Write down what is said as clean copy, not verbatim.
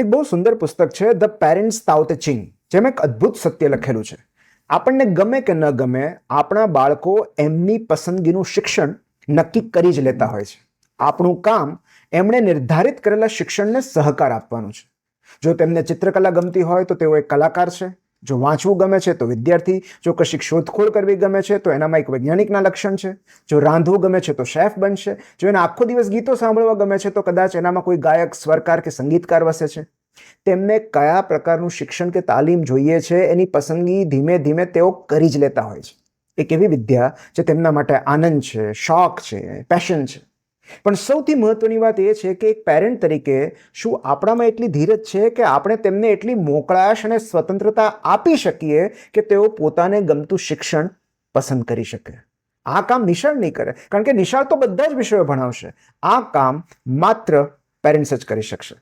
એક બહુ સુંદર પુસ્તક છે ધ પેરેન્ટ્સ તાઓ તે ચિંગ, જેમાં એક અદ્ભુત સત્ય લખેલું છે. આપણને ગમે કે ન ગમે, આપણા બાળકો એમની પસંદગીનું શિક્ષણ નક્કી કરી જ લેતા હોય છે. આપણું કામ એમણે નિર્ધારિત કરેલા શિક્ષણને સહકાર આપવાનું છે. જો તેમને ચિત્રકલા ગમતી હોય તો તેઓ એક કલાકાર છે. જો વાંચવું ગમે છે તો વિદ્યાર્થી. જો કશીક શોધખોળ કરવી ગમે છે તો એનામાં એક વૈજ્ઞાનિકના લક્ષણ છે. જો રાંધવું ગમે છે તો શેફ બનશે. જો એને આખો દિવસ ગીતો સાંભળવા ગમે છે તો કદાચ એનામાં કોઈ ગાયક, સ્વરકાર કે સંગીતકાર વસે છે. તેમને કયા પ્રકારનું શિક્ષણ કે તાલીમ જોઈએ છે એની પસંદગી ધીમે ધીમે તેઓ કરી જ લેતા હોય છે. એક એવી વિદ્યા જે તેમના માટે આનંદ છે, શોખ છે, પેશન છે. પણ સૌથી મહત્વની વાત એ છે કે એક પેરેન્ટ તરીકે શું આપણામાં એટલી ધીરજ છે કે આપણે તેમને એટલી મોકળાશ અને સ્વતંત્રતા આપી શકીએ કે તેઓ પોતાને ગમતું શિક્ષણ પસંદ કરી શકે. આ કામ નિશાળ નહીં કરે, કારણ કે નિશાળ તો બધા જ વિષયો ભણાવશે. આ કામ માત્ર પેરેન્ટ્સ જ કરી શકશે.